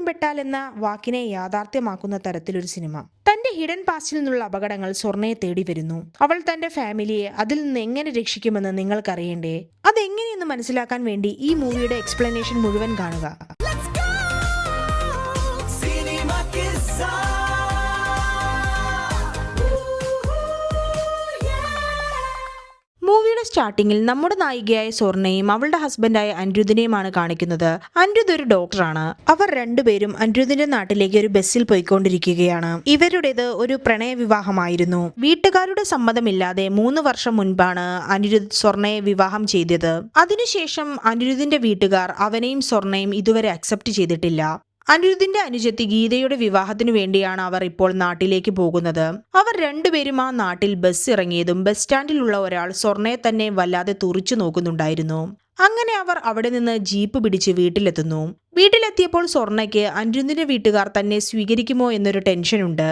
പെട്ടാൽ എന്ന വാക്കിനെ യാഥാർത്ഥ്യമാക്കുന്ന തരത്തിലൊരു സിനിമ. തന്റെ ഹിഡൻ പാസ്റ്റിൽ നിന്നുള്ള അപകടങ്ങൾ സ്വർണയെ തേടി വരുന്നു. അവൾ തന്റെ ഫാമിലിയെ അതിൽ നിന്ന് എങ്ങനെ രക്ഷിക്കുമെന്ന് നിങ്ങൾക്കറിയണ്ടേ? അതെങ്ങനെയെന്ന് മനസ്സിലാക്കാൻ വേണ്ടി ഈ മൂവിയുടെ എക്സ്പ്ലനേഷൻ മുഴുവൻ കാണുക. മൂവിയുടെ സ്റ്റാർട്ടിങ്ങിൽ നമ്മുടെ നായികയായ സ്വർണയും അവളുടെ ഹസ്ബൻഡായ അനിരുദ്ധിനെയുമാണ് കാണിക്കുന്നത്. അനിരുദ്ധ് ഒരു ഡോക്ടറാണ്. അവർ രണ്ടുപേരും അനിരുദ്ധിന്റെ നാട്ടിലേക്ക് ഒരു ബസ്സിൽ പോയിക്കൊണ്ടിരിക്കുകയാണ്. ഇവരുടേത് ഒരു പ്രണയ വിവാഹമായിരുന്നു. വീട്ടുകാരുടെ സമ്മതമില്ലാതെ 3 വർഷം മുൻപാണ് അനിരുദ്ധ് സ്വർണയെ വിവാഹം ചെയ്തത്. അതിനുശേഷം അനിരുദ്ധിന്റെ വീട്ടുകാർ അവനെയും സ്വർണയും ഇതുവരെ അക്സെപ്റ്റ് ചെയ്തിട്ടില്ല. അനിരുദ്ധിന്റെ അനുജത്തി ഗീതയുടെ വിവാഹത്തിനു വേണ്ടിയാണ് അവർ ഇപ്പോൾ നാട്ടിലേക്ക് പോകുന്നത്. അവർ രണ്ടുപേരും ആ നാട്ടിൽ ബസ് ഇറങ്ങിയതും ബസ് സ്റ്റാൻഡിലുള്ള ഒരാൾ സ്വർണയെ തന്നെ വല്ലാതെ തുറിച്ചു നോക്കുന്നുണ്ടായിരുന്നു. അങ്ങനെ അവർ അവിടെ നിന്ന് ജീപ്പ് പിടിച്ച് വീട്ടിലെത്തുന്നു. വീട്ടിലെത്തിയപ്പോൾ സ്വർണയ്ക്ക് അനിരുദ്ധിന്റെ വീട്ടുകാർ തന്നെ സ്വീകരിക്കുമോ എന്നൊരു ടെൻഷനുണ്ട്.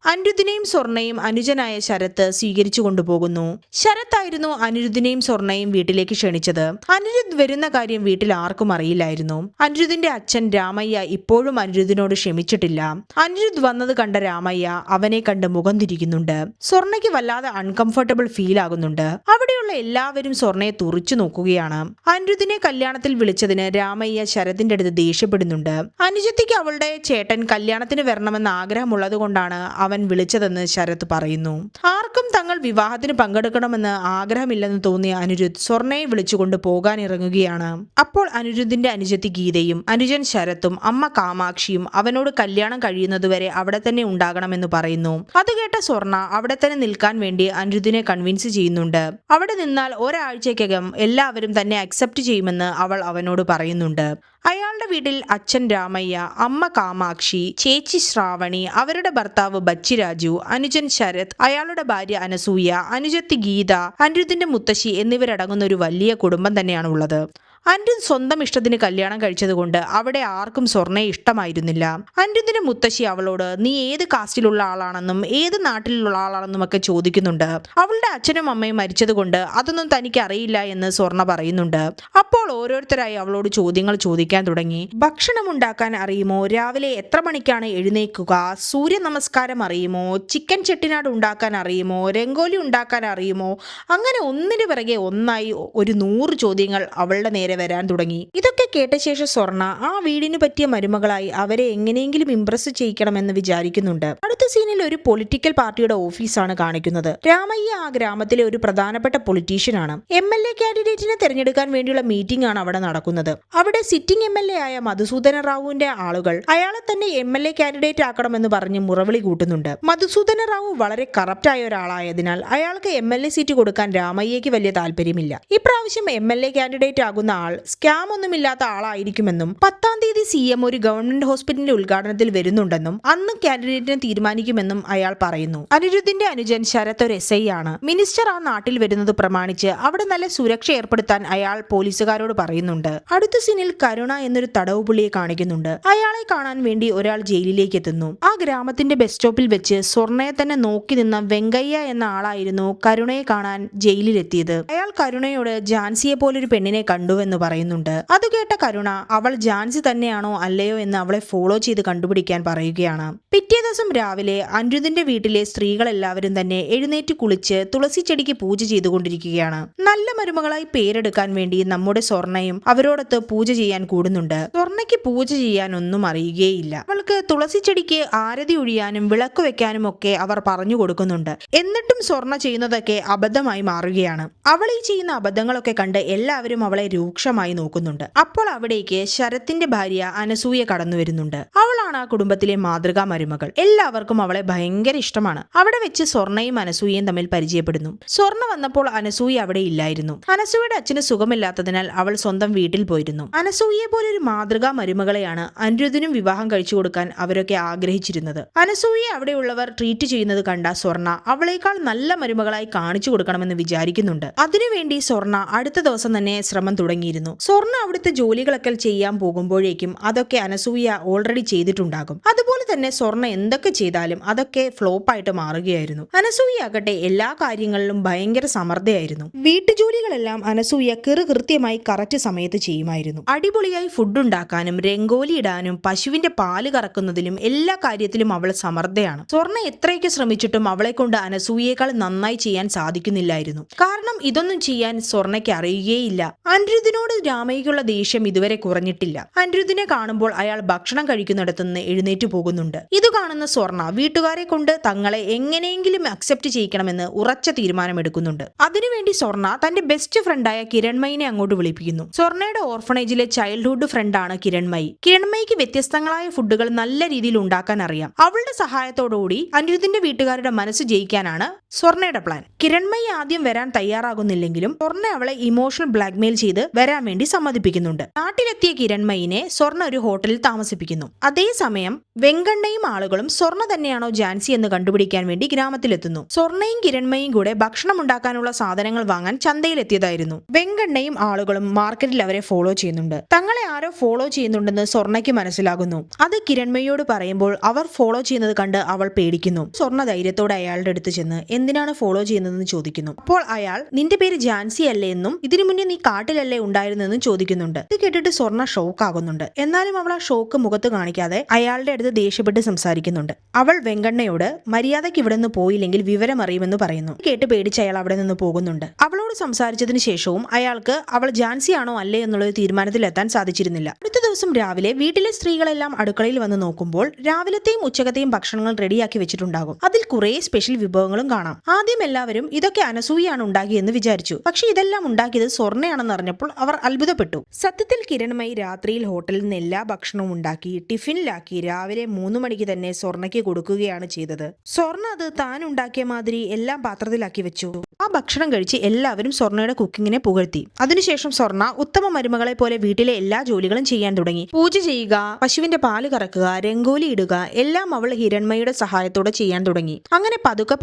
അനിരുദ്ധിനെയും സ്വർണയും അനുജനായ ശരത്ത് സ്വീകരിച്ചു കൊണ്ടുപോകുന്നു. ശരത്തായിരുന്നു അനിരുദ്ധിനെയും സ്വർണയും വീട്ടിലേക്ക് ക്ഷണിച്ചത്. അനിരുദ്ധ് വരുന്ന കാര്യം വീട്ടിൽ ആർക്കും അറിയില്ലായിരുന്നു. അനിരുദ്ധിന്റെ അച്ഛൻ രാമയ്യ ഇപ്പോഴും അനിരുദ്ധിനോട് ക്ഷമിച്ചിട്ടില്ല. അനിരുദ്ധ് വന്നത് കണ്ട രാമയ്യ അവനെ കണ്ട് മുഖം തിരിക്കുന്നുണ്ട്. സ്വർണയ്ക്ക് വല്ലാതെ അൺകംഫർട്ടബിൾ ഫീൽ ആകുന്നുണ്ട്. അവിടെയുള്ള എല്ലാവരും സ്വർണയെ തുറിച്ചു നോക്കുകയാണ്. അനിരുദ്ധിനെ കല്യാണത്തിൽ വിളിച്ചതിന് രാമയ്യ ശരത്തിന്റെ അടുത്ത് ദേഷ്യപ്പെടുന്നുണ്ട്. അനുജത്തിക്ക് അവളുടെ ചേട്ടൻ കല്യാണത്തിന് വരണമെന്ന് ആഗ്രഹമുള്ളത് കൊണ്ടാണ് അവൻ വിളിച്ചതെന്ന് ശരത് പറയുന്നു. ആർക്കും തങ്ങൾ വിവാഹത്തിന് പങ്കെടുക്കണമെന്ന് ആഗ്രഹമില്ലെന്ന് തോന്നിയ അനിരുദ്ധ് സ്വർണയെ വിളിച്ചുകൊണ്ട് പോകാൻ ഇറങ്ങുകയാണ്. അപ്പോൾ അനിരുദ്ധിന്റെ അനുജത്തി ഗീതയും അനുജൻ ശരത്തും അമ്മ കാമാക്ഷിയും അവനോട് കല്യാണം കഴിയുന്നതുവരെ അവിടെ തന്നെ ഉണ്ടാകണമെന്ന് പറയുന്നു. അത് കേട്ട സ്വർണ അവിടെ തന്നെ നിൽക്കാൻ വേണ്ടി അനിരുദ്ധിനെ കൺവിൻസ് ചെയ്യുന്നുണ്ട്. അവിടെ നിന്നാൽ ഒരാഴ്ചയ്ക്കകം എല്ലാവരും തന്നെ അക്സെപ്റ്റ് ചെയ്യുമെന്ന് അവൾ അവനോട് പറയുന്നുണ്ട്. അയാളുടെ വീട്ടിൽ അച്ഛൻ രാമയ്യ, അമ്മ കാമാക്ഷി, ചേച്ചി ശ്രാവണി, അവരുടെ ഭർത്താവ് ബച്ചിരാജു, അനുജൻ ശരത്, അയാളുടെ ഭാര്യ അനസൂയ, അനുജത്തി ഗീത, അനിരുദ്ധിന്റെ മുത്തശ്ശി എന്നിവരടങ്ങുന്ന ഒരു വലിയ കുടുംബം തന്നെയാണ് ഉള്ളത്. അനിരുദ്ധ് സ്വന്തം ഇഷ്ടത്തിന് കല്യാണം കഴിച്ചതുകൊണ്ട് അവിടെ ആർക്കും സ്വർണയെ ഇഷ്ടമായിരുന്നില്ല. അനിരുദ്ധിന്റെ മുത്തശ്ശി അവളോട് നീ ഏത് കാസ്റ്റിലുള്ള ആളാണെന്നും ഏത് നാട്ടിലുള്ള ആളാണെന്നും ഒക്കെ ചോദിക്കുന്നുണ്ട്. അവളുടെ അച്ഛനും അമ്മയും മരിച്ചതുകൊണ്ട് അതൊന്നും തനിക്ക് അറിയില്ല എന്ന് സ്വർണ പറയുന്നുണ്ട്. അപ്പോൾ ഓരോരുത്തരായി അവളോട് ചോദ്യങ്ങൾ ചോദിക്കാൻ തുടങ്ങി. ഭക്ഷണം ഉണ്ടാക്കാൻ അറിയുമോ? രാവിലെ എത്ര മണിക്കാണ് എഴുന്നേൽക്കുക? സൂര്യ നമസ്കാരം അറിയുമോ? ചിക്കൻ ചെട്ടിനാട് ഉണ്ടാക്കാൻ അറിയുമോ? രംഗോലി ഉണ്ടാക്കാൻ അറിയുമോ? അങ്ങനെ ഒന്നിനു പിറകെ ഒന്നായി ഒരു 100 ചോദ്യങ്ങൾ അവളുടെ നേരെ വരാൻ തുടങ്ങി. ഇതൊക്കെ കേട്ട ശേഷം സ്വർണ ആ വീടിന് പറ്റിയ മരുമകളായി അവരെ എങ്ങനെയെങ്കിലും ഇംപ്രസ് ചെയ്യിക്കണമെന്ന് വിചാരിക്കുന്നുണ്ട്. അടുത്ത സീനിൽ ഒരു പൊളിറ്റിക്കൽ പാർട്ടിയുടെ ഓഫീസാണ് കാണിക്കുന്നത്. രാമയ്യ ആ ഗ്രാമത്തിലെ ഒരു പ്രധാനപ്പെട്ട പൊളിറ്റീഷ്യനാണ്. MLA കാൻഡിഡേറ്റിനെ തെരഞ്ഞെടുക്കാൻ വേണ്ടിയുള്ള മീറ്റിംഗ് ആണ് അവിടെ നടക്കുന്നത്. അവിടെ സിറ്റിംഗ് MLA ആയ മധുസൂദന റാവുവിന്റെ ആളുകൾ അയാളെ തന്നെ MLA കാൻഡിഡേറ്റ് ആക്കണമെന്ന് പറഞ്ഞ് മുറവിളി കൂട്ടുന്നുണ്ട്. മധുസൂദന റാവു വളരെ കറപ്റ്റ് ആയ ഒരാളായതിനാൽ അയാൾക്ക് MLA സീറ്റ് കൊടുക്കാൻ രാമയ്യക്ക് വലിയ താല്പര്യമില്ല. ഇപ്രാവശ്യം MLA കാൻഡിഡേറ്റ് ആകുന്ന ആൾ സ്കാം ഒന്നുമില്ലാത്ത ആളായിരിക്കുമെന്നും 10-ാം തീയതി CM ഒരു ഗവൺമെന്റ് ഹോസ്പിറ്റലിന്റെ ഉദ്ഘാടനത്തിൽ വരുന്നുണ്ടെന്നും അന്ന് കാൻഡിഡേറ്റിനെ തീരുമാനിക്കുമെന്നും അയാൾ പറയുന്നു. അനിരുദ്ധിന്റെ അനുജൻ ശരത് ഒരു SI ആണ്. മിനിസ്റ്റർ ആ നാട്ടിൽ വരുന്നത് പ്രമാണിച്ച് അവിടെ നല്ല സുരക്ഷ ഏർപ്പെടുത്താൻ അയാൾ പോലീസുകാരോട് പറയുന്നുണ്ട്. അടുത്ത സീനിൽ കരുണ എന്നൊരു തടവ് പുള്ളിയെ കാണിക്കുന്നുണ്ട്. അയാളെ കാണാൻ വേണ്ടി ഒരാൾ ജയിലിലേക്ക് എത്തുന്നു. ആ ഗ്രാമത്തിന്റെ ബസ് സ്റ്റോപ്പിൽ വെച്ച് സ്വർണയെ തന്നെ നോക്കി നിന്ന വെങ്കയ്യ എന്ന ആളായിരുന്നു കരുണയെ കാണാൻ ജയിലിലെത്തിയത്. അയാൾ കരുണയോട് ജാൻസിയെ പോലൊരു പെണ്ണിനെ കണ്ടുവെന്ന് പറയുന്നുണ്ട്. അത് കേട്ട കരുണ അവൾ ജാൻസി തന്നെയാണോ അല്ലയോ എന്ന് അവളെ ഫോളോ ചെയ്ത് കണ്ടുപിടിക്കാൻ പറയുകയാണ്. പിറ്റേ ദിവസം രാവിലെ അനിരുദ്ധിന്റെ വീട്ടിലെ സ്ത്രീകളെല്ലാവരും തന്നെ എഴുന്നേറ്റ് കുളിച്ച് തുളസി ചെടിക്ക് പൂജ ചെയ്തുകൊണ്ടിരിക്കുകയാണ്. നല്ല മരുമകളായി പേരെടുക്കാൻ വേണ്ടി നമ്മുടെ സ്വർണയും അവരോടൊത്ത് പൂജ ചെയ്യാൻ കൂടുന്നുണ്ട്. സ്വർണയ്ക്ക് പൂജ ചെയ്യാൻ ഒന്നും അറിയുകയില്ല. അവൾക്ക് തുളസി ചെടിക്ക് ആരതി ഒഴിയാനും വിളക്ക് വെക്കാനും ഒക്കെ അവർ പറഞ്ഞു കൊടുക്കുന്നുണ്ട്. എന്നിട്ടും സ്വർണ ചെയ്യുന്നതൊക്കെ അബദ്ധമായി മാറുകയാണ്. അവൾ ഈ ചെയ്യുന്ന അബദ്ധങ്ങളൊക്കെ കണ്ട് എല്ലാവരും അവളെ രൂക്ഷമായി നോക്കുന്നുണ്ട്. അപ്പോൾ അവിടേക്ക് ശരത്തിന്റെ ഭാര്യ അനസൂയ കടന്നു വരുന്നുണ്ട്. അവളാണ് ആ കുടുംബത്തിലെ മാതൃകാ മരുമകൾ. എല്ലാവർക്കും അവളെ ഭയങ്കര ഇഷ്ടമാണ്. അവിടെ വെച്ച് സ്വർണയും അനസൂയയും തമ്മിൽ പരിചയപ്പെടുന്നു. സ്വർണ വന്നപ്പോൾ അനസൂയ അവിടെ ഇല്ലായിരുന്നു. അനസൂയയുടെ അച്ഛന് സുഖമില്ലാത്തതിനാൽ അവൾ സ്വന്തം വീട്ടിൽ പോയിരുന്നു. അനസൂയയെ പോലെ ഒരു മാതൃകാ മരുമകളെയാണ് അനിരുദ്ധിനും വിവാഹം കഴിച്ചു കൊടുക്കാൻ അവരൊക്കെ ആഗ്രഹിച്ചിരുന്നത്. അനസൂയയെ അവിടെയുള്ളവർ ട്രീറ്റ് ചെയ്യുന്നത് കണ്ട സ്വർണ അവളേക്കാൾ നല്ല മരുമകളായി കാണിച്ചു കൊടുക്കണമെന്ന് വിചാരിക്കുന്നുണ്ട്. അതിനുവേണ്ടി സ്വർണ അടുത്ത ദിവസം തന്നെ ശ്രമം തുടങ്ങിയിരുന്നു. സ്വർണ അവിടുത്തെ ജോലികളൊക്കെ ചെയ്യാൻ പോകുമ്പോഴേക്കും അതൊക്കെ അനസൂയ ഓൾറെഡി ചെയ്തിട്ടുണ്ടാകും. അതുപോലെ തന്നെ സ്വർണ്ണ എന്തൊക്കെ ചെയ്താലും അതൊക്കെ ഫ്ലോപ്പായിട്ട് മാറുകയായിരുന്നു. അനസൂയാകട്ടെ എല്ലാ കാര്യങ്ങളിലും ഭയങ്കര സമർത്ഥയായിരുന്നു. വീട്ടുജോലികളെല്ലാം അനസൂയ കൃത്യമായി കറക്റ്റ് സമയത്ത് ചെയ്യുമായിരുന്നു. അടിപൊളിയായി ഫുഡ് ഉണ്ടാക്കാനും രംഗോലി ഇടാനും പശുവിന്റെ പാല് കറക്കുന്നതിലും എല്ലാ കാര്യത്തിലും അവൾ സമർത്ഥയാണ്. സ്വർണ്ണ എത്രയൊക്കെ ശ്രമിച്ചിട്ടും അവളെ കൊണ്ട് അനസൂയേക്കാൾ നന്നായി ചെയ്യാൻ സാധിക്കുന്നില്ലായിരുന്നു. കാരണം ഇതൊന്നും ചെയ്യാൻ സ്വർണ്ണയ്ക്ക് അറിയുകയില്ല. അനിരുദ്ധിനോട് രാമയ്ക്കുള്ള ദേഷ്യം ഇതുവരെ കുറഞ്ഞിട്ടില്ല. അനിരുദ്ധിനെ കാണുമ്പോൾ അയാൾ ഭക്ഷണം കഴിക്കുന്നിടത്തുനിന്ന് എഴുന്നേറ്റ് പോകുന്നുണ്ട്. ഇത് കാണുന്ന സ്വർണ്ണ വീട്ടുകാരെ കൊണ്ട് തങ്ങളെ എങ്ങനെയെങ്കിലും അക്സെപ്റ്റ് ചെയ്യിക്കണമെന്ന് ഉറച്ച തീരുമാനമെടുക്കുന്നുണ്ട്. അതിനുവേണ്ടി സ്വർണ്ണ തന്റെ ബെസ്റ്റ് ഫ്രണ്ടായ കിരൺമയിനെ അങ്ങോട്ട് വിളിപ്പിക്കുന്നു. സ്വർണ്ണയുടെ ഓർഫണേജിലെ ചൈൽഡ്ഹുഡ് ഫ്രണ്ടാണ് കിരൺമയി. കിരൺമയിക്ക് വ്യത്യസ്തങ്ങളായ ഫുഡുകൾ നല്ല രീതിയിൽ ഉണ്ടാക്കാൻ അറിയാം. അവളുടെ സഹായത്തോടുകൂടി അനിരുദ്ധിന്റെ വീട്ടുകാരുടെ മനസ്സ് ജയിക്കാനാണ് സ്വർണ്ണയുടെ പ്ലാൻ. കിരൺമയി ആദ്യം വരാൻ തയ്യാറാകുന്നില്ലെങ്കിലും സ്വർണ്ണ അവളെ ഇമോഷണൽ ബ്ലാക്ക്മെയിൽ ചെയ്ത് വരാൻ വേണ്ടി സമ്മതിപ്പിക്കുന്നുണ്ട്. നാട്ടിലെത്തിയ കിരൺമയിനെ സ്വർണ്ണ ഒരു ഹോട്ടലിൽ താമസിപ്പിക്കുന്നു. അതേസമയം വെങ്കണ്ണയും ആളുകളും സ്വർണ്ണ തന്നെയാണോ ജാൻസി എന്ന് കണ്ടുപിടിക്കാൻ വേണ്ടി ഗ്രാമത്തിലെത്തുന്നു. സ്വർണ്ണയും കിരൺമയും കൂടെ ഭക്ഷണം ഉണ്ടാക്കാനുള്ള സാധനങ്ങൾ വാങ്ങാൻ ചന്തയിലെത്തിയതായിരുന്നു. വെങ്കണ്ണയും ആളുകളും മാർക്കറ്റിൽ അവരെ ഫോളോ ചെയ്യുന്നുണ്ട്. തങ്ങളെ ആരോ ഫോളോ ചെയ്യുന്നുണ്ടെന്ന് സ്വർണ്ണയ്ക്ക് മനസ്സിലാകുന്നു. അത് കിരൺമയോട് പറയുമ്പോൾ അവർ ഫോളോ ചെയ്യുന്നത് കണ്ട് അവൾ പേടിക്കുന്നു. സ്വർണ്ണ ധൈര്യത്തോടെ അയാളുടെ അടുത്ത് ചെന്ന് എന്തിനാണ് ഫോളോ ചെയ്യുന്നതെന്ന് ചോദിക്കുന്നു. അപ്പോൾ അയാൾ നിന്റെ പേര് ജാൻസി അല്ലേ എന്നും ഇതിനു മുന്നേ നീ കാട്ടിലല്ലേ ഉണ്ടായിരുന്നെന്നും ചോദിക്കുന്നുണ്ട്. ഇത് കേട്ടിട്ട് സ്വർണ്ണ ഷോക്ക് ആകുന്നുണ്ട്. എന്നാലും അവൾ ആ ഷോക്ക് മുഖത്ത് കാണിക്കാതെ അയാളുടെ അടുത്ത് ദേഷ്യപ്പെട്ട് സംസാരിക്കുന്നുണ്ട്. അവൾ വെങ്കണ്ണയോട് മര്യാദയ്ക്ക് ഇവിടെ നിന്ന് പോയില്ലെങ്കിൽ വിവരം അറിയുമെന്ന് പറയുന്നു. കേട്ട് പേടിച്ച് അയാൾ അവിടെ നിന്ന് പോകുന്നുണ്ട്. അവളോട് സംസാരിച്ചതിന് ശേഷവും അയാൾക്ക് അവൾ ജാൻസി ആണോ അല്ലേ എന്നുള്ള തീരുമാനത്തിലെത്താൻ സാധിച്ചിരുന്നില്ല. അടുത്ത ദിവസം രാവിലെ വീട്ടിലെ സ്ത്രീകളെല്ലാം അടുക്കളയിൽ വന്ന് നോക്കുമ്പോൾ രാവിലത്തെയും ഉച്ചകത്തെയും ഭക്ഷണങ്ങൾ റെഡിയാക്കി വെച്ചിട്ടുണ്ടാകും. അതിൽ കുറെ സ്പെഷ്യൽ വിഭവങ്ങളും കാണാം. ആദ്യം എല്ലാവരും ഇതൊക്കെ അനസൂയാണ് ഉണ്ടാക്കിയെന്ന് വിചാരിച്ചു. പക്ഷെ ഇതെല്ലാം ഉണ്ടാക്കിയത് സ്വർണ്ണയാണെന്ന് അറിഞ്ഞപ്പോൾ അവർ അത്ഭുതപ്പെട്ടു. സത്യത്തിൽ കിരൺമയി രാത്രിയിൽ ഹോട്ടലിൽ നിന്ന് എല്ലാ ഭക്ഷണവും ഉണ്ടാക്കി ടിഫിനിലാക്കി രാവിലെ 3 മണിക്ക് തന്നെ സ്വർണ്ണയ്ക്ക് കൊടുക്കുകയാണ് ചെയ്തത്. സ്വർണ്ണ അത് താൻ ഉണ്ടാക്കിയ മാതിരി എല്ലാം പാത്രത്തിലാക്കി വെച്ചു. ആ ഭക്ഷണം കഴിച്ച് എല്ലാവരും സ്വർണ്ണയുടെ കുക്കിങ്ങിനെ പുകഴ്ത്തി. അതിനുശേഷം സ്വർണ്ണ ഉത്തമ മരുമകളെ പോലെ വീട്ടിലെ എല്ലാ ജോലികളും ചെയ്യാൻ തുടങ്ങി. പൂജ ചെയ്യുക, പശുവിന്റെ പാല് കറക്കുക, രംഗോലി ഇടുക എല്ലാം അവൾ ഹിരൺമയുടെ സഹായത്തോടെ ചെയ്യാൻ തുടങ്ങി. അങ്ങനെ പതുക്കെ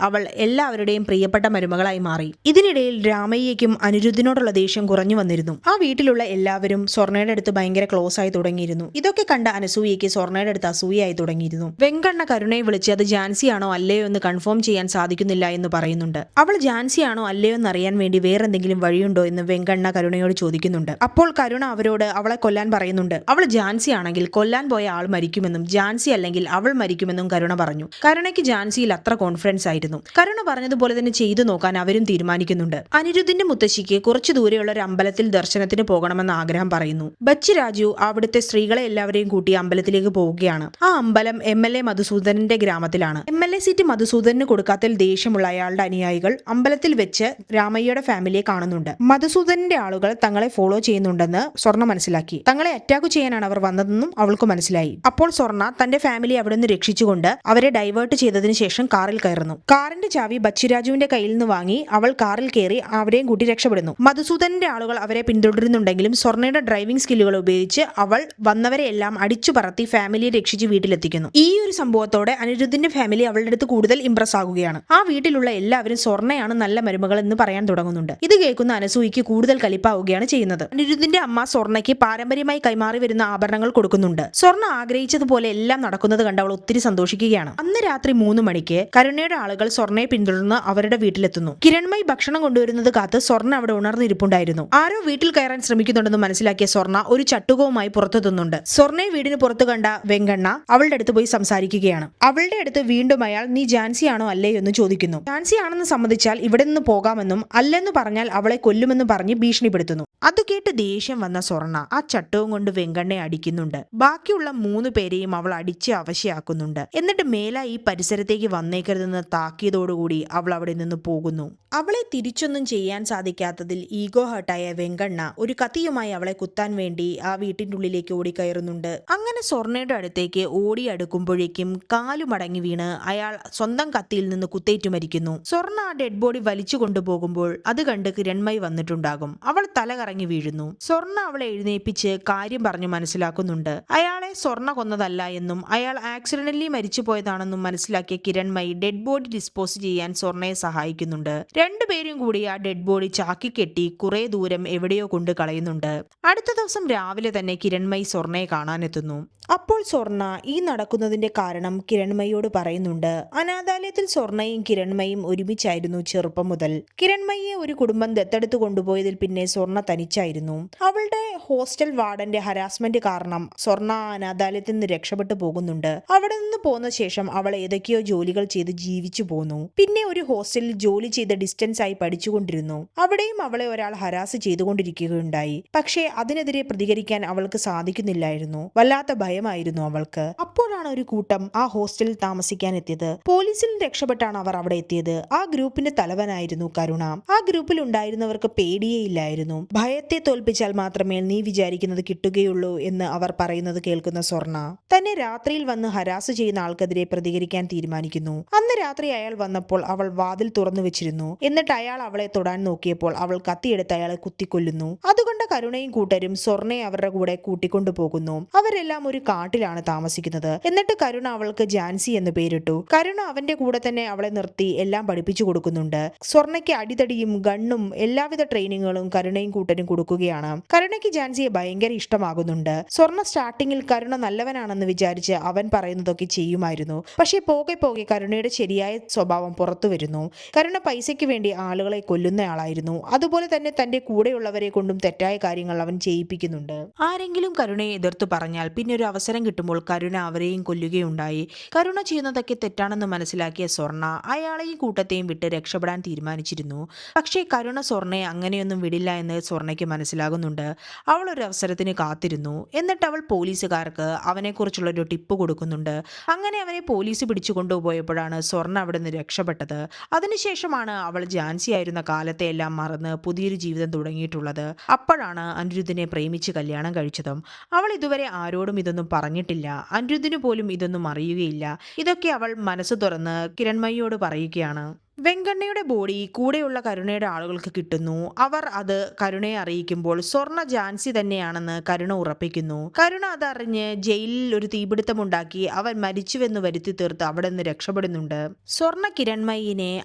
അവൾ എല്ലാവരുടെയും പ്രിയപ്പെട്ട മരുമകളായി മാറി. ഇതിനിടയിൽ രാമയ്യയ്ക്കും അനിരുദ്ധിനോടുള്ള ദേഷ്യം കുറഞ്ഞു വന്നിരുന്നു. ആ വീട്ടിലുള്ള എല്ലാവരും സ്വർണ്ണയുടെ അടുത്ത് ഭയങ്കര ക്ലോസ് ആയി തുടങ്ങിയിരുന്നു. ഇതൊക്കെ കണ്ട അനസൂയയ്ക്ക് സ്വർണ്ണയുടെ അടുത്ത് അസൂയായി തുടങ്ങിയിരുന്നു. വെങ്കണ്ണ കരുണയെ വിളിച്ച് അത് ജാൻസിയാണോ അല്ലയോ എന്ന് കൺഫേം ചെയ്യാൻ സാധിക്കുന്നില്ല എന്ന് പറയുന്നുണ്ട്. അവൾ ജാൻസിയാണോ അല്ലയോ എന്ന് അറിയാൻ വേണ്ടി വേറെന്തെങ്കിലും വഴിയുണ്ടോ എന്ന് വെങ്കണ്ണ കരുണയോട് ചോദിക്കുന്നുണ്ട്. അപ്പോൾ കരുണ അവരോട് അവളെ കൊല്ലാൻ പറയുന്നുണ്ട്. അവൾ ജാൻസി ആണെങ്കിൽ കൊല്ലാൻ പോയ ആൾ മരിക്കുമെന്നും ജാൻസി അല്ലെങ്കിൽ അവൾ മരിക്കുമെന്നും കരുണ പറഞ്ഞു. കരുണയ്ക്ക് ജാൻസിയിൽ അത്ര കോൺഫിഡൻസ് ആയിരുന്നു. കരുണ പറഞ്ഞതുപോലെ തന്നെ ചെയ്തു നോക്കാൻ അവരും തീരുമാനിക്കുന്നുണ്ട്. അനിരുദ്ധിന്റെ മുത്തശ്ശിക്ക് കുറച്ചു ദൂരെയുള്ള ഒരു അമ്പലത്തിൽ ദർശനത്തിന് പോകണമെന്ന ആഗ്രഹം പറയുന്നു. ബച്ചി രാജു അവിടുത്തെ സ്ത്രീകളെ എല്ലാവരെയും കൂട്ടി അമ്പലത്തിലേക്ക് പോവുകയാണ്. ആ അമ്പലം MLA മധുസൂദനന്റെ ഗ്രാമത്തിലാണ്. MLA സീറ്റ് മധുസൂദനന് കൊടുക്കാത്തതിൽ ദേഷ്യമുള്ള അയാളുടെ അനുയായികൾ അമ്പലത്തിൽ വെച്ച് രാമയ്യയുടെ ഫാമിലിയെ കാണുന്നുണ്ട്. മധുസൂദനന്റെ ആളുകൾ തങ്ങളെ ഫോളോ ചെയ്യുന്നുണ്ടെന്ന് സ്വർണ്ണ മനസ്സിലാക്കി. തങ്ങളെ അറ്റാക്ക് ചെയ്യാനാണ് അവർ വന്നതെന്നും അവൾക്ക് മനസ്സിലായി. അപ്പോൾ സ്വർണ്ണ തന്റെ ഫാമിലി അവിടെ നിന്ന് രക്ഷിച്ചുകൊണ്ട് അവരെ ഡൈവേർട്ട് ചെയ്തതിനു ശേഷം കാറിൽ കയറുന്നു. കാറിന്റെ ചാവി ബച്ചിരാജുവിന്റെ കയ്യിൽ നിന്ന് വാങ്ങി അവൾ കാറിൽ കയറി അവരെയും കൂട്ടി രക്ഷപ്പെടുന്നു. മധുസൂദനന്റെ ആളുകൾ അവരെ പിന്തുടരുന്നുണ്ടെങ്കിലും സ്വർണ്ണയുടെ ഡ്രൈവിംഗ് സ്കില്ലുകൾ ഉപയോഗിച്ച് അവൾ വന്നവരെ എല്ലാം അടിച്ചു പറത്തി ഫാമിലിയെ രക്ഷിച്ച് വീട്ടിലെത്തിക്കുന്നു. ഈ ഒരു സംഭവത്തോടെ അനിരുദ്ധിന്റെ ഫാമിലി അവളുടെ അടുത്ത് കൂടുതൽ ഇംപ്രസ് ആകുകയാണ്. ആ വീട്ടിലുള്ള എല്ലാവരും സ്വർണ്ണയാണ് നല്ല മരുമകൾ എന്ന് പറയാൻ തുടങ്ങുന്നുണ്ട്. ഇത് കേൾക്കുന്ന അനസൂയയ്ക്ക് കൂടുതൽ കലിപ്പാവുകയാണ് ചെയ്യുന്നത്. അനിരുദ്ധിന്റെ അമ്മ സ്വർണ്ണയ്ക്ക് പാരമ്പര്യമായി കൈമാറി വരുന്ന ആഭരണങ്ങൾ കൊടുക്കുന്നുണ്ട്. സ്വർണ്ണ ആഗ്രഹിച്ചതുപോലെ എല്ലാം നടക്കുന്നത് കണ്ട് അവൾ ഒത്തിരി സന്തോഷിക്കുകയാണ്. അന്ന് രാത്രി 3 മണിക്ക് കരുണയുടെ ആളുകൾ സ്വർണ്ണയെ പിന്തുടർന്ന് അവരുടെ വീട്ടിലെത്തുന്നു. കിരൺമയി ഭക്ഷണം കൊണ്ടുവരുന്നത് കാത്ത് സ്വർണ്ണ അവിടെ ഉണർന്നിരിപ്പുണ്ടായിരുന്നു. ആരോ വീട്ടിൽ കയറാൻ ശ്രമിക്കുന്നുണ്ടെന്ന് മനസ്സിലാക്കിയ സ്വർണ്ണ ഒരു ചട്ടുകവുമായി പുറത്തെത്തുന്നുണ്ട്. സ്വർണ്ണയെ വീടിന് പുറത്തു കണ്ട വെങ്കണ്ണ അവളുടെ അടുത്ത് പോയി സംസാരിക്കുകയാണ്. അവളുടെ അടുത്ത് വീണ്ടും അയാൾ നീ ജാൻസി ആണോ അല്ലയോ എന്ന് ചോദിക്കുന്നു. ജാൻസി ആണെന്ന് സമ്മതിച്ചാൽ ഇവിടെ നിന്ന് പോകാമെന്നും അല്ലെന്ന് പറഞ്ഞാൽ അവളെ കൊല്ലുമെന്നും പറഞ്ഞ് ഭീഷണിപ്പെടുത്തുന്നു. അത് കേട്ട് ദേഷ്യം വന്ന സ്വർണ്ണ ആ ചട്ടവും കൊണ്ട് വെങ്കണ്ണയെ അടിക്കുന്നുണ്ട്. ബാക്കിയുള്ള 3 പേരെയും അവൾ അടിച്ച് അവശയാക്കുന്നുണ്ട്. എന്നിട്ട് മേല ഈ പരിസരത്തേക്ക് വന്നേക്കരുതെന്ന് താക്കിയതോടുകൂടി അവൾ അവിടെ നിന്ന് പോകുന്നു. അവളെ തിരിച്ചൊന്നും ചെയ്യാൻ സാധിക്കാത്തതിൽ ഈഗോ ഹർട്ടായ വെങ്കണ്ണ ഒരു കത്തിയുമായി അവളെ കുത്താൻ വേണ്ടി ആ വീട്ടിന്റെ ഉള്ളിലേക്ക് ഓടിക്കയറുന്നുണ്ട്. അങ്ങനെ സ്വർണ്ണയുടെ അടുത്തേക്ക് ഓടി അടുക്കുമ്പോഴേക്കും കാലുമടങ്ങി വീണ് അയാൾ സ്വന്തം കത്തിയിൽ നിന്ന് കുത്തേറ്റു മരിക്കുന്നു. സ്വർണ്ണ ആ ഡെഡ് ബോഡി വലിച്ചു കൊണ്ടുപോകുമ്പോൾ അത് കണ്ട് കിരൺമയി വന്നിട്ടുണ്ടാകും. അവൾ തല കറങ്ങി വീഴുന്നു. സ്വർണ്ണ അവളെ എഴുന്നേൽപ്പിച്ച് കാര്യം പറഞ്ഞു മനസ്സിലാക്കുന്നുണ്ട്. അയാളെ സ്വർണ്ണ കൊന്നതല്ല എന്നും അയാൾ ആക്സിഡന്റലി മരിച്ചു പോയതാണെന്നും മനസ്സിലാക്കിയ കിരൺമയി ഡെഡ് ബോഡി ഡിസ്പോസ് ചെയ്യാൻ സ്വർണ്ണയെ സഹായിക്കുന്നുണ്ട്. രണ്ടുപേരും കൂടി ആ ഡെഡ് ബോഡി ചാക്കി കെട്ടി കുറെ ദൂരം എവിടെയോ കൊണ്ട് കളയുന്നുണ്ട്. അടുത്ത ദിവസം രാവിലെ തന്നെ കിരൺമയി സ്വർണ്ണയെ കാണാനെത്തുന്നു. അപ്പോൾ സ്വർണ്ണ സ്വർണ ഈ നടക്കുന്നതിന്റെ കാരണം കിരൺമയിയോട് പറയുന്നുണ്ട്. അനാഥാലയത്തിൽ സ്വർണയും കിരൺമയും ഒരുമിച്ചായിരുന്നു ചെറുപ്പം മുതൽ. കിരൺമയിയെ ഒരു കുടുംബം ദത്തെടുത്ത് കൊണ്ടുപോയതിൽ പിന്നെ സ്വർണ തനിച്ചായിരുന്നു. അവളുടെ ഹോസ്റ്റൽ വാർഡന്റെ ഹരാസ്മെന്റ് കാരണം സ്വർണ അനാഥാലയത്തിൽ നിന്ന് രക്ഷപ്പെട്ടു പോകുന്നുണ്ട്. അവിടെ നിന്ന് പോന്ന ശേഷം അവൾ ഏതൊക്കെയോ ജോലികൾ ചെയ്ത് ജീവിച്ചു പോന്നു. പിന്നെ ഒരു ഹോസ്റ്റലിൽ ജോലി ചെയ്ത് ഡിസ്റ്റൻസ് ആയി പഠിച്ചുകൊണ്ടിരുന്നു. അവിടെയും അവളെ ഒരാൾ ഹരാസ് ചെയ്തുകൊണ്ടിരിക്കുകയുണ്ടായി. പക്ഷേ അതിനെതിരെ പ്രതികരിക്കാൻ അവൾക്ക് സാധിക്കുന്നില്ലായിരുന്നു. വല്ലാത്ത ഭയമായിരുന്നു അവൾക്ക്. അപ്പോഴാണ് ഒരു കൂട്ടം ആ ഹോസ്റ്റലിൽ താമസിക്കാൻ എത്തിയത്. പോലീസിൽ രക്ഷപ്പെട്ടാണ് അവർ അവിടെ എത്തിയത്. ആ ഗ്രൂപ്പിന്റെ തലവനായിരുന്നു കരുണ. ആ ഗ്രൂപ്പിൽ ഉണ്ടായിരുന്നവർക്ക് പേടിയേ ഇല്ലായിരുന്നു. ഭയത്തെ തോൽപ്പിച്ചാൽ മാത്രമേ നീ വിചാരിക്കുന്നത് കിട്ടുകയുള്ളൂ എന്ന് അവർ പറയുന്നത് കേൾക്കുന്ന സ്വർണ തന്നെ രാത്രിയിൽ വന്ന് ഹരാസ് ചെയ്യുന്ന ആൾക്കെതിരെ പ്രതികരിക്കാൻ തീരുമാനിക്കുന്നു. അന്ന് രാത്രി അയാൾ വന്നപ്പോൾ അവൾ വാതിൽ തുറന്നു വെച്ചിരുന്നു. എന്നിട്ട് അയാൾ അവളെ തൊടാൻ നോക്കിയപ്പോൾ അവൾ കത്തിയെടുത്ത് അയാളെ കുത്തിക്കൊല്ലുന്നു. അതുകൊണ്ട് കരുണയും കൂട്ടരും സ്വർണയെ അവരുടെ കൂടെ കൂട്ടിക്കൊണ്ടു പോകുന്നു. അവരെല്ലാം ഒരു കാട്ടിലാണ് താമസിക്കുന്നത്. എന്നിട്ട് കരുണ അവൾക്ക് ജാൻസി എന്ന് പേരിട്ടു. കരുണ അവന്റെ കൂടെ തന്നെ അവളെ നിർത്തി എല്ലാം പഠിപ്പിച്ചു കൊടുക്കുന്നുണ്ട്. സ്വർണയ്ക്ക് അടിതടിയും ഗണ്ണും എല്ലാവിധ ട്രെയിനിങ്ങുകളും കരുണയും കൂട്ടരും കൊടുക്കുകയാണ്. കരുണയ്ക്ക് ജാൻസിയെ ഭയങ്കര ഇഷ്ടമാകുന്നുണ്ട്. സ്വർണ സ്റ്റാർട്ടിങ്ങിൽ കരുണ നല്ലവനാണെന്ന് വിചാരിച്ച് അവൻ പറയുന്നതൊക്കെ ചെയ്യുമായിരുന്നു. പക്ഷേ പോകെ പോകെ കരുണയുടെ ശരിയായ സ്വഭാവം പുറത്തു വരുന്നു. കരുണ പൈസയ്ക്ക് വേണ്ടി ആളുകളെ കൊല്ലുന്നയാളായിരുന്നു. അതുപോലെ തന്നെ തന്റെ കൂടെയുള്ളവരെ കൊണ്ടും തെറ്റായ കാര്യങ്ങൾ അവൻ ചെയ്യിപ്പിക്കുന്നുണ്ട്. ആരെങ്കിലും കരുണയെ എതിർത്തു പറഞ്ഞാൽ പിന്നെ ഒരു അവസരം കിട്ടുമ്പോൾ കരുണ അവരെയും കൊല്ലുകയുണ്ടായി. കരുണ ചെയ്യുന്നതൊക്കെ തെറ്റാണെന്ന് മനസ്സിലാക്കിയ സ്വർണ അയാളെയും കൂട്ടത്തെയും വിട്ട് രക്ഷപ്പെടാൻ തീരുമാനിച്ചിരുന്നു. പക്ഷേ കരുണ സ്വർണയെ അങ്ങനെയൊന്നും വിടില്ല എന്ന് സ്വർണയ്ക്ക് മനസ്സിലാകുന്നുണ്ട്. അവൾ ഒരു അവസരത്തിന് കാത്തിരുന്നു. എന്നിട്ട് അവൾ പോലീസുകാർക്ക് അവനെക്കുറിച്ചുള്ള ഒരു ടിപ്പ് കൊടുക്കുന്നുണ്ട്. അങ്ങനെ അവനെ പോലീസ് പിടിച്ചു കൊണ്ടുപോയപ്പോഴാണ് സ്വർണ അവിടെ നിന്ന് രക്ഷപ്പെട്ടത്. അതിനുശേഷമാണ് അവൾ ജാൻസി ആയിരുന്ന കാലത്തെ എല്ലാം മറന്ന് പുതിയൊരു ജീവിതം തുടങ്ങിയിട്ടുള്ളത്. അപ്പോഴാണ് അനിരുദ്ധിനെ പ്രേമിച്ച് കല്യാണം കഴിച്ചതും. അവൾ ഇതുവരെ ആരോടും ഇതൊന്നും പറഞ്ഞിട്ടില്ല. അനിരുദ്ധിന് പോലും ഇതൊന്നും അറിയുകയില്ല. ഇതൊക്കെ അവൾ മനസ്സ് തുറന്ന് കിരൺമയിയോട് പറയുകയാണ്. വെങ്കണ്ണയുടെ ബോഡി കൂടെയുള്ള കരുണയുടെ ആളുകൾക്ക് കിട്ടുന്നു. അവർ അത് കരുണയെ അറിയിക്കുമ്പോൾ സ്വർണ ജാൻസി തന്നെയാണെന്ന് കരുണ ഉറപ്പിക്കുന്നു. കരുണ അതറിഞ്ഞ് ജയിലിൽ ഒരു തീപിടുത്തമുണ്ടാക്കി അവൻ മരിച്ചുവെന്ന് വരുത്തി തീർത്ത് അവിടെ നിന്ന് രക്ഷപ്പെടുന്നുണ്ട്. സ്വർണ കിരൺമയിനെ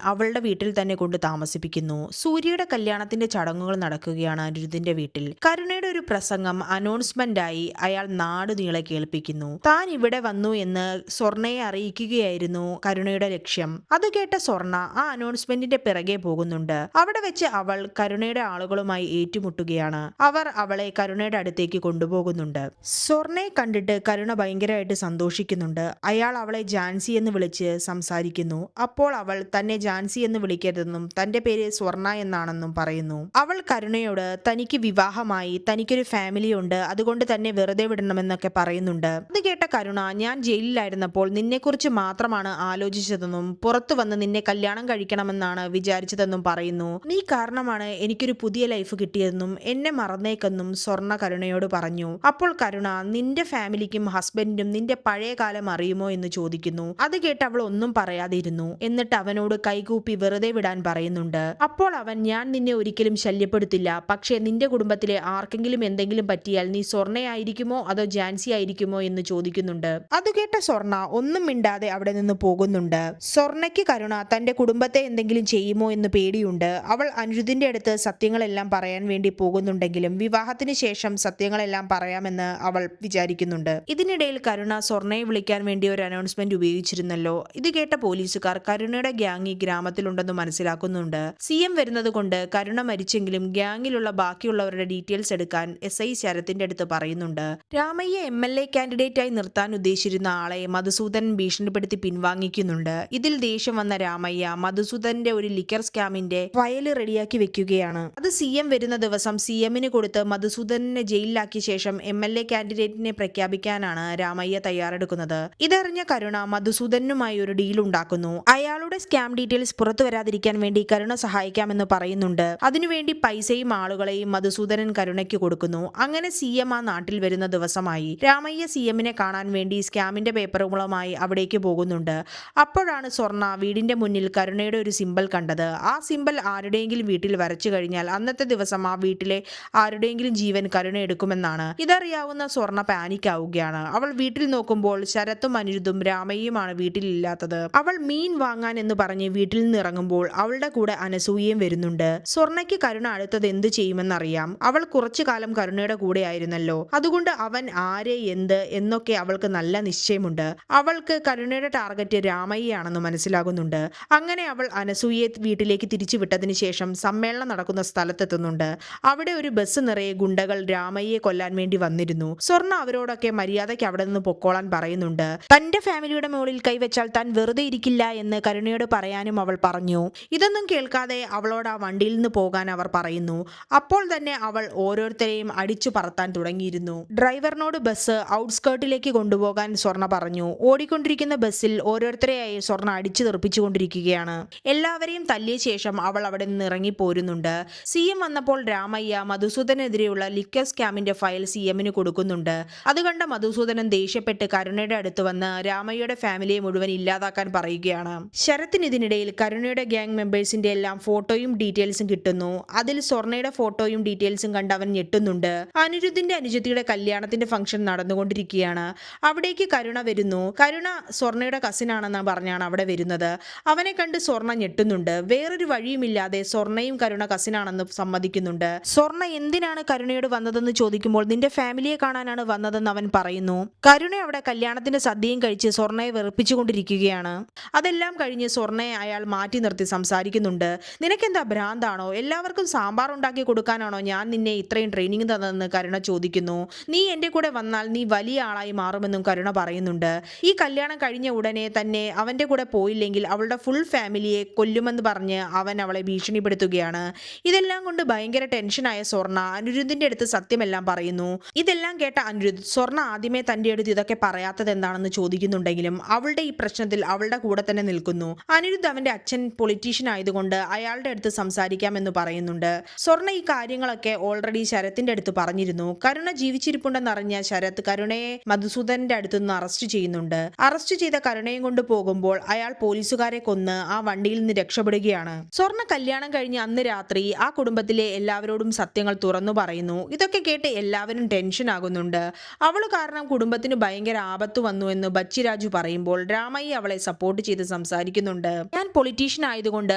അവളുടെ വീട്ടിൽ തന്നെ കൊണ്ട് താമസിപ്പിക്കുന്നു. സൂര്യയുടെ കല്യാണത്തിന്റെ ചടങ്ങുകൾ നടക്കുകയാണ് അനിരുദ്ധിന്റെ വീട്ടിൽ. കരുണയുടെ ഒരു പ്രസംഗം അനൗൺസ്മെന്റ് ആയി അയാൾ നാട് നീളെ കേൾപ്പിക്കുന്നു. താൻ ഇവിടെ വന്നു എന്ന് സ്വർണയെ അറിയിക്കുകയായിരുന്നു കരുണയുടെ ലക്ഷ്യം. അത് കേട്ട സ്വർണ ആ അനൗൺസ്മെന്റിന്റെ പിറകെ പോകുന്നുണ്ട്. അവിടെ വെച്ച് അവൾ കരുണയുടെ ആളുകളുമായി ഏറ്റുമുട്ടുകയാണ്. അവർ അവളെ കരുണയുടെ അടുത്തേക്ക് കൊണ്ടുപോകുന്നുണ്ട്. സ്വർണയെ കണ്ടിട്ട് കരുണ ഭയങ്കരമായിട്ട് സന്തോഷിക്കുന്നുണ്ട്. അയാൾ അവളെ ജാൻസി എന്ന് വിളിച്ച് സംസാരിക്കുന്നു. അപ്പോൾ അവൾ തന്നെ ജാൻസി എന്ന് വിളിക്കരുതെന്നും തന്റെ പേര് സ്വർണ എന്നാണെന്നും പറയുന്നു. അവൾ കരുണയോട് തനിക്ക് വിവാഹമായി, തനിക്കൊരു ഫാമിലി ഉണ്ട്, അതുകൊണ്ട് തന്നെ വെറുതെ വിടണമെന്നൊക്കെ പറയുന്നുണ്ട്. അത് കേട്ട കരുണ ഞാൻ ജയിലിലായിരുന്നപ്പോൾ നിന്നെക്കുറിച്ച് മാത്രമാണ് ആലോചിച്ചതെന്നും പുറത്തു വന്ന് നിന്നെ കല്യാണം കഴിക്കണമെന്നാണ് വിചാരിച്ചതെന്നും പറയുന്നു. നീ കാരണമാണ് എനിക്കൊരു പുതിയ ലൈഫ് കിട്ടിയതെന്നും എന്നെ മറന്നേക്കെന്നും സ്വർണ കരുണയോട് പറഞ്ഞു. അപ്പോൾ കരുണ നിന്റെ ഫാമിലിക്കും ഹസ്ബൻഡിനും നിന്റെ പഴയ കാലം അറിയുമോ എന്ന് ചോദിക്കുന്നു. അത് കേട്ട് അവൾ ഒന്നും പറയാതിരുന്നു. എന്നിട്ട് അവനോട് കൈകൂപ്പി വെറുതെ വിടാൻ പറയുന്നുണ്ട്. അപ്പോൾ അവൻ ഞാൻ നിന്നെ ഒരിക്കലും ശല്യപ്പെടുത്തില്ല, പക്ഷേ നിന്റെ കുടുംബത്തിലെ ആർക്കെങ്കിലും എന്തെങ്കിലും പറ്റിയാൽ നീ സ്വർണയായിരിക്കുമോ അതോ ജാൻസി ആയിരിക്കുമോ എന്ന് ചോദിക്കുന്നുണ്ട്. അത് കേട്ട സ്വർണ ഒന്നും മിണ്ടാതെ അവിടെ നിന്ന് പോകുന്നുണ്ട്. സ്വർണയ്ക്ക് കരുണ തന്റെ കുടുംബത്തെ എന്തെങ്കിലും ചെയ്യുമോ എന്ന് പേടിയുണ്ട്. അവൾ അനിരുദ്ധിന്റെ അടുത്ത് സത്യങ്ങളെല്ലാം പറയാൻ വേണ്ടി പോകുന്നുണ്ടെങ്കിലും വിവാഹത്തിന് ശേഷം സത്യങ്ങളെല്ലാം പറയാമെന്ന് അവൾ വിചാരിക്കുന്നുണ്ട്. ഇതിനിടയിൽ കരുണ സ്വർണയെ വിളിക്കാൻ വേണ്ടി ഒരു അനൗൺസ്മെന്റ് ഉപയോഗിച്ചിരുന്നല്ലോ. ഇത് കേട്ട പോലീസുകാർ കരുണയുടെ ഗ്യാങ് ഈ ഗ്രാമത്തിലുണ്ടെന്ന് മനസ്സിലാക്കുന്നുണ്ട്. CM വരുന്നത് കൊണ്ട് കരുണ മരിച്ചെങ്കിലും ഗ്യാങ്ങിലുള്ള ബാക്കിയുള്ളവരുടെ ഡീറ്റെയിൽസ് എടുക്കാൻ SI ശരത്തിന്റെ അടുത്ത് പറയുന്നുണ്ട്. രാമയ്യ MLA കാൻഡിഡേറ്റ് ആയി നിർത്താൻ ഉദ്ദേശിച്ചിരുന്ന ആളെ മധുസൂദനൻ ഭീഷണിപ്പെടുത്തി പിൻവാങ്ങിക്കുന്നുണ്ട്. ഇതിൽ ദേഷ്യം വന്ന രാമയ്യ മധുസൂദന്റെ ഒരു ലിക്കർ സ്കാമിന്റെ ഫയൽ റെഡിയാക്കി വെക്കുകയാണ്. അത് CM വരുന്ന ദിവസം CMന് കൊടുത്ത് മധുസൂദനെ ജയിലിലാക്കിയ ശേഷം MLA കാൻഡിഡേറ്റിനെ പ്രഖ്യാപിക്കാനാണ് രാമയ്യ തയ്യാറെടുക്കുന്നത്. ഇതറിഞ്ഞ കരുണ മധുസൂദനുമായി ഒരു ഡീൽ ഉണ്ടാക്കുന്നു. അയാളുടെ സ്കാം ഡീറ്റെയിൽസ് പുറത്തു വരാതിരിക്കാൻ വേണ്ടി കരുണ സഹായിക്കാമെന്ന് പറയുന്നുണ്ട്. അതിനുവേണ്ടി പൈസയും ആളുകളെയും മധുസൂദനൻ കരുണയ്ക്ക് കൊടുക്കുന്നു. അങ്ങനെ CM ആ നാട്ടിൽ വരുന്ന ദിവസമായി. രാമയ്യ CMനെ കാണാൻ വേണ്ടി സ്കാമിന്റെ പേപ്പറുകളുമായി അവിടേക്ക് പോകുന്നുണ്ട്. അപ്പോഴാണ് സ്വർണ വീടിന്റെ മുന്നിൽ കരുണ കരുണയുടെ ഒരു സിമ്പൽ കണ്ടത്. ആ സിമ്പൽ ആരുടെയെങ്കിലും വീട്ടിൽ വരച്ചു കഴിഞ്ഞാൽ അന്നത്തെ ദിവസം ആ വീട്ടിലെ ആരുടെയെങ്കിലും ജീവൻ കരുണ എടുക്കുമെന്നാണ്. ഇതറിയാവുന്ന സ്വർണ്ണ പാനിക് ആവുകയാണ്. അവൾ വീട്ടിൽ നോക്കുമ്പോൾ ശരത്തും അനിരുദ്ധും രാമയ്യയുമാണ് വീട്ടിലില്ലാത്തത്. അവൾ മീൻ വാങ്ങാൻ എന്ന് പറഞ്ഞ് വീട്ടിൽ നിന്ന് ഇറങ്ങുമ്പോൾ അവളുടെ കൂടെ അനസൂയയും വരുന്നുണ്ട്. സ്വർണ്ണയ്ക്ക് കരുണ അടുത്തത് എന്ത് ചെയ്യുമെന്നറിയാം. അവൾ കുറച്ചു കാലം കരുണയുടെ കൂടെ ആയിരുന്നല്ലോ. അതുകൊണ്ട് അവൻ ആരെ എന്ത് എന്നൊക്കെ അവൾക്ക് നല്ല നിശ്ചയമുണ്ട്. അവൾക്ക് കരുണയുടെ ടാർഗറ്റ് രാമയ്യയാണെന്ന് മനസ്സിലാകുന്നുണ്ട്. അങ്ങനെ അവൾ അനസൂയയെ വീട്ടിലേക്ക് തിരിച്ചു വിട്ടതിന് ശേഷം സമ്മേളനം നടക്കുന്ന സ്ഥലത്തെത്തുന്നുണ്ട്. അവിടെ ഒരു ബസ് നിറയെ ഗുണ്ടകൾ രാമയ്യയെ കൊല്ലാൻ വേണ്ടി വന്നിരുന്നു. സ്വർണ്ണ അവരോടൊക്കെ മര്യാദയ്ക്ക് അവിടെ നിന്ന് പൊക്കോളാൻ പറയുന്നുണ്ട്. തന്റെ ഫാമിലിയുടെ മുകളിൽ കൈവച്ചാൽ താൻ വെറുതെ ഇരിക്കില്ല എന്ന് കരുണയോട് പറയാനും അവൾ പറഞ്ഞു. ഇതൊന്നും കേൾക്കാതെ അവളോട് ആ വണ്ടിയിൽ നിന്ന് പോകാൻ അവർ പറയുന്നു. അപ്പോൾ തന്നെ അവൾ ഓരോരുത്തരെയും അടിച്ചു പറത്താൻ തുടങ്ങിയിരുന്നു. ഡ്രൈവറിനോട് ബസ് ഔട്ട്സ്കേർട്ടിലേക്ക് കൊണ്ടുപോകാൻ സ്വർണ്ണ പറഞ്ഞു. ഓടിക്കൊണ്ടിരിക്കുന്ന ബസ്സിൽ ഓരോരുത്തരെയായി സ്വർണ്ണ അടിച്ചു തെറിപ്പിച്ചുകൊണ്ടിരിക്കുകയാണ്. എല്ലാവരെയും തല്ലിയ ശേഷം അവൾ അവിടെ നിന്ന് ഇറങ്ങി പോരുന്നുണ്ട്. CM വന്നപ്പോൾ രാമയ്യ മധുസൂദനെതിരെയുള്ള ലിക്കർ സ്കാമിന്റെ ഫയൽ CMന് കൊടുക്കുന്നുണ്ട്. അത് കണ്ട മധുസൂദനൻ ദേഷ്യപ്പെട്ട് കരുണയുടെ അടുത്ത് വന്ന് രാമയ്യയുടെ ഫാമിലിയെ മുഴുവൻ ഇല്ലാതാക്കാൻ പറയുകയാണ്. ശരത്തിന് ഇതിനിടയിൽ കരുണയുടെ ഗ്യാങ് മെമ്പേഴ്സിന്റെ എല്ലാം ഫോട്ടോയും ഡീറ്റെയിൽസും കിട്ടുന്നു. അതിൽ സ്വർണ്ണയുടെ ഫോട്ടോയും ഡീറ്റെയിൽസും കണ്ട് അവൻ ഞെട്ടുന്നുണ്ട്. അനിരുദ്ധിന്റെ അനുജത്തിയുടെ കല്യാണത്തിന്റെ ഫംഗ്ഷൻ നടന്നുകൊണ്ടിരിക്കുകയാണ്. അവിടേക്ക് കരുണ വരുന്നു. കരുണ സ്വർണ്ണയുടെ കസിനാണെന്ന് പറഞ്ഞാണ് അവിടെ വരുന്നത്. അവനെ കണ്ട് സ്വർണ്ണ ഞെട്ടുന്നുണ്ട്. വേറൊരു വഴിയുമില്ലാതെ സ്വർണ്ണയും കരുണ കസിനാണെന്ന് സമ്മതിക്കുന്നുണ്ട്. സ്വർണ്ണ എന്തിനാണ് കരുണയോട് വന്നതെന്ന് ചോദിക്കുമ്പോൾ നിന്റെ ഫാമിലിയെ കാണാനാണ് വന്നതെന്ന് അവൻ പറയുന്നു. കരുണ അവിടെ കല്യാണത്തിന്റെ സദ്യയും കഴിച്ച് സ്വർണ്ണയെ വെറുപ്പിച്ചുകൊണ്ടിരിക്കുകയാണ്. അതെല്ലാം കഴിഞ്ഞ് സ്വർണ്ണയെ അയാൾ മാറ്റി നിർത്തി സംസാരിക്കുന്നുണ്ട്. നിനക്കെന്താ ഭ്രാന്താണോ? എല്ലാവർക്കും സാമ്പാർ ഉണ്ടാക്കി കൊടുക്കാനാണോ ഞാൻ നിന്നെ ഇത്രയും ട്രെയിനിങ് തന്നതെന്ന് കരുണ ചോദിക്കുന്നു. നീ എന്റെ കൂടെ വന്നാൽ നീ വലിയ ആളായി മാറുമെന്നും കരുണ പറയുന്നുണ്ട്. ഈ കല്യാണം കഴിഞ്ഞ ഉടനെ തന്നെ അവന്റെ കൂടെ പോയില്ലെങ്കിൽ അവളുടെ ഫുൾ ഫാമിലിയെ കൊല്ലുമെന്ന് പറഞ്ഞ് അവൻ അവളെ ഭീഷണിപ്പെടുത്തുകയാണ്. ഇതെല്ലാം കൊണ്ട് ഭയങ്കര ടെൻഷനായ സ്വർണ്ണ അനിരുദ്ധിന്റെ അടുത്ത് സത്യമെല്ലാം പറയുന്നു. ഇതെല്ലാം കേട്ട അനിരുദ്ധ് സ്വർണ്ണ ആദ്യമേ തന്റെ അടുത്ത് ഇതൊക്കെ പറയാത്തത് എന്താണെന്ന് ചോദിക്കുന്നുണ്ടെങ്കിലും അവളുടെ ഈ പ്രശ്നത്തിൽ അവളുടെ കൂടെ തന്നെ നിൽക്കുന്നു. അനിരുദ്ധ് അവന്റെ അച്ഛൻ പൊളിറ്റീഷ്യൻ ആയതുകൊണ്ട് അയാളുടെ അടുത്ത് സംസാരിക്കാമെന്ന് പറയുന്നുണ്ട്. സ്വർണ്ണ ഈ കാര്യങ്ങളൊക്കെ ഓൾറെഡി ശരത്തിന്റെ അടുത്ത് പറഞ്ഞിരുന്നു. കരുണ ജീവിച്ചിരിപ്പുണ്ടെന്നറിഞ്ഞ ശരത് കരുണയെ മധുസൂദനന്റെ അടുത്ത് നിന്ന് അറസ്റ്റ് ചെയ്യുന്നുണ്ട്. അറസ്റ്റ് ചെയ്ത കരുണയും കൊണ്ട് പോകുമ്പോൾ അയാൾ പോലീസുകാരെ കൊന്ന് ആ വണ്ടിയിൽ നിന്ന് രക്ഷപ്പെടുകയാണ്. സ്വർണ്ണ കല്യാണം കഴിഞ്ഞ് അന്ന് രാത്രി ആ കുടുംബത്തിലെ എല്ലാവരോടും സത്യങ്ങൾ തുറന്നു പറയുന്നു. ഇതൊക്കെ കേട്ട് എല്ലാവരും ടെൻഷൻ ആകുന്നുണ്ട്. അവള് കാരണം കുടുംബത്തിന് ഭയങ്കര ആപത്ത് വന്നു എന്ന് ബച്ചിരാജു പറയുമ്പോൾ രാമയ്യ അവളെ സപ്പോർട്ട് ചെയ്ത് സംസാരിക്കുന്നുണ്ട്. ഞാൻ പൊളിറ്റീഷ്യൻ ആയതുകൊണ്ട്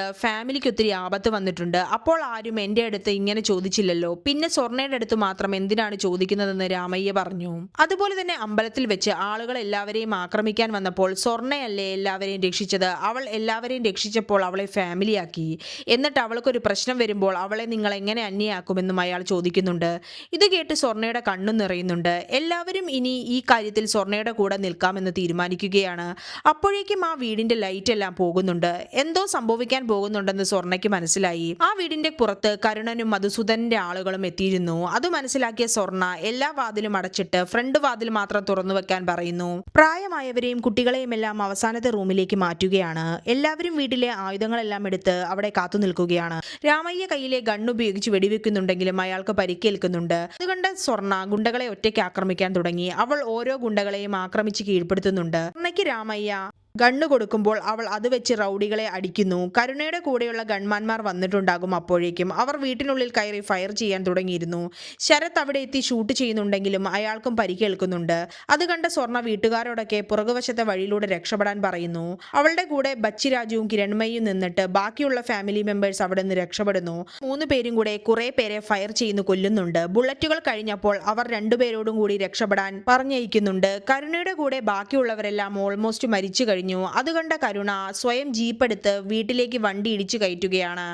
ഫാമിലിക്ക് ഒത്തിരി ആപത്ത് വന്നിട്ടുണ്ട്. അപ്പോൾ ആരും എന്റെ അടുത്ത് ഇങ്ങനെ ചോദിച്ചില്ലല്ലോ. പിന്നെ സ്വർണ്ണയുടെ അടുത്ത് മാത്രം എന്തിനാണ് ചോദിക്കുന്നതെന്ന് രാമയ്യ പറഞ്ഞു. അതുപോലെ തന്നെ അമ്പലത്തിൽ വെച്ച് ആളുകൾ എല്ലാവരെയും ആക്രമിക്കാൻ വന്നപ്പോൾ സ്വർണ്ണയല്ലേ എല്ലാവരെയും രക്ഷിച്ചത്. അവൾ എല്ലാവരെയും രക്ഷിച്ചപ്പോൾ അവളെ ഫാമിലിയാക്കി. എന്നിട്ട് അവൾക്കൊരു പ്രശ്നം വരുമ്പോൾ അവളെ നിങ്ങൾ എങ്ങനെ അന്യയാക്കുമെന്നും അയാൾ ചോദിക്കുന്നുണ്ട്. ഇത് കേട്ട് സ്വർണ്ണയുടെ കണ്ണു നിറയുന്നുണ്ട്. എല്ലാവരും ഇനി ഈ കാര്യത്തിൽ സ്വർണ്ണയുടെ കൂടെ നിൽക്കാമെന്ന് തീരുമാനിക്കുകയാണ്. അപ്പോഴേക്കും ആ വീടിന്റെ ലൈറ്റ് എല്ലാം പോകുന്നുണ്ട്. എന്തോ സംഭവിക്കാൻ പോകുന്നുണ്ടെന്ന് സ്വർണ്ണയ്ക്ക് മനസ്സിലായി. ആ വീടിന്റെ പുറത്ത് കരുണനും മധുസൂദനന്റെ ആളുകളും എത്തിയിരുന്നു. അത് മനസ്സിലാക്കിയ സ്വർണ്ണ എല്ലാ വാതിലും അടച്ചിട്ട് ഫ്രണ്ട് വാതിൽ മാത്രം തുറന്നു വെക്കാൻ പറയുന്നു. പ്രായമായവരെയും കുട്ടികളെയും എല്ലാം അവസാനത്തെ റൂമിലേക്ക് മാറ്റുകയാണ്. എല്ലാവരും വീട്ടിലെ ആയുധങ്ങളെല്ലാം എടുത്ത് അവിടെ കാത്തു നിൽക്കുകയാണ്. രാമയ്യ കയ്യിലെ ഗൺ ഉപയോഗിച്ച് വെടിവെക്കുന്നുണ്ടെങ്കിലും അയാൾക്ക് പരിക്കേൽക്കുന്നുണ്ട്. അതുകൊണ്ട് സ്വർണ്ണ ഗുണ്ടകളെ ഒറ്റയ്ക്ക് ആക്രമിക്കാൻ തുടങ്ങി. അവൾ ഓരോ ഗുണ്ടകളെയും ആക്രമിച്ച് കീഴ്പ്പെടുത്തുന്നുണ്ട്. സ്വർണ്ണയ്ക്ക് രാമയ്യ ഗണ്ണ് കൊടുക്കുമ്പോൾ അവൾ അത് വെച്ച് റൗഡികളെ അടിക്കുന്നു. കരുണയുടെ കൂടെയുള്ള ഗൺമാന്മാർ വന്നിട്ടുണ്ടാകും. അപ്പോഴേക്കും അവർ വീട്ടിനുള്ളിൽ കയറി ഫയർ ചെയ്യാൻ തുടങ്ങിയിരുന്നു. ശരത് അവിടെ എത്തി ഷൂട്ട് ചെയ്യുന്നുണ്ടെങ്കിലും അയാൾക്കും പരിക്കേൽക്കുന്നുണ്ട്. അത് കണ്ട സ്വർണ്ണ വീട്ടുകാരോടൊക്കെ പുറകുവശത്തെ വഴിയിലൂടെ രക്ഷപ്പെടാൻ പറയുന്നു. അവളുടെ കൂടെ ബച്ചിരാജുവും കിരൺമയും നിന്നിട്ട് ബാക്കിയുള്ള ഫാമിലി മെമ്പേഴ്സ് അവിടെ നിന്ന് രക്ഷപ്പെടുന്നു. 3 പേരും കൂടെ കുറെ പേരെ ഫയർ ചെയ്യുന്നു കൊല്ലുന്നുണ്ട്. ബുള്ളറ്റുകൾ കഴിഞ്ഞപ്പോൾ അവർ 2 പേരോടും കൂടി രക്ഷപ്പെടാൻ പറഞ്ഞയക്കുന്നുണ്ട്. കരുണയുടെ കൂടെ ബാക്കിയുള്ളവരെല്ലാം ഓൾമോസ്റ്റ് മരിച്ചു കഴിഞ്ഞു. അത് കണ്ട കരുണ സ്വയം ജീപ്പ് എടുത്ത് വീട്ടിലേക്ക് വണ്ടി ഇടിച്ചു കയറ്റുകയാണ്.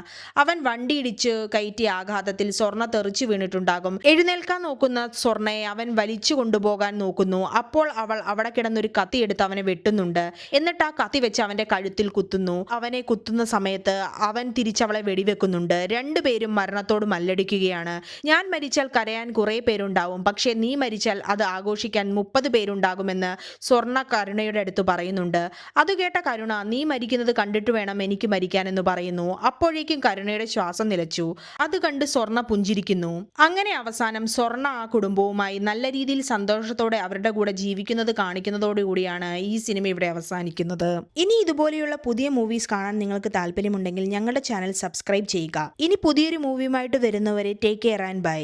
അവൻ വണ്ടി ഇടിച്ച് കയറ്റിയ ആഘാതത്തിൽ സ്വർണ്ണ തെറിച്ചു വീണിട്ടുണ്ടാകും. എഴുന്നേൽക്കാൻ നോക്കുന്ന സ്വർണ്ണയെ അവൻ വലിച്ചു കൊണ്ടുപോകാൻ നോക്കുന്നു. അപ്പോൾ അവൾ അവിടെ കിടന്നൊരു കത്തി എടുത്ത് അവനെ വെട്ടുന്നുണ്ട്. എന്നിട്ട് ആ കത്തി വെച്ച് അവന്റെ കഴുത്തിൽ കുത്തുന്നു. അവനെ കുത്തുന്ന സമയത്ത് അവൻ തിരിച്ചവളെ വെടിവെക്കുന്നുണ്ട്. 2 പേരും മരണത്തോട് മല്ലടിക്കുകയാണ്. ഞാൻ മരിച്ചാൽ കരയാൻ കുറെ പേരുണ്ടാവും, പക്ഷെ നീ മരിച്ചാൽ അത് ആഘോഷിക്കാൻ 30 പേരുണ്ടാകുമെന്ന് സ്വർണ്ണ കരുണയുടെ അടുത്ത് പറയുന്നുണ്ട്. അത് കേട്ട കരുണ നീ മരിക്കുന്നത് കണ്ടിട്ട് വേണം എനിക്ക് മരിക്കാൻ എന്ന് പറയുന്നു. അപ്പോഴേക്കും കരുണയുടെ ശ്വാസം നിലച്ചു. അത് കണ്ട് സ്വർണ്ണ പുഞ്ചിരിക്കുന്നു. അങ്ങനെ അവസാനം സ്വർണ്ണ ആ കുടുംബവുമായി നല്ല രീതിയിൽ സന്തോഷത്തോടെ അവരുടെ കൂടെ ജീവിക്കുന്നത് കാണിക്കുന്നതോടുകൂടിയാണ് ഈ സിനിമ ഇവിടെ അവസാനിക്കുന്നത്. ഇനി ഇതുപോലെയുള്ള പുതിയ മൂവീസ് കാണാൻ നിങ്ങൾക്ക് താല്പര്യമുണ്ടെങ്കിൽ ഞങ്ങളുടെ ചാനൽ സബ്സ്ക്രൈബ് ചെയ്യുക. ഇനി പുതിയൊരു മൂവിയുമായിട്ട് വരുന്നവരെ ടേക്ക് കെയർ ആൻഡ് ബൈ.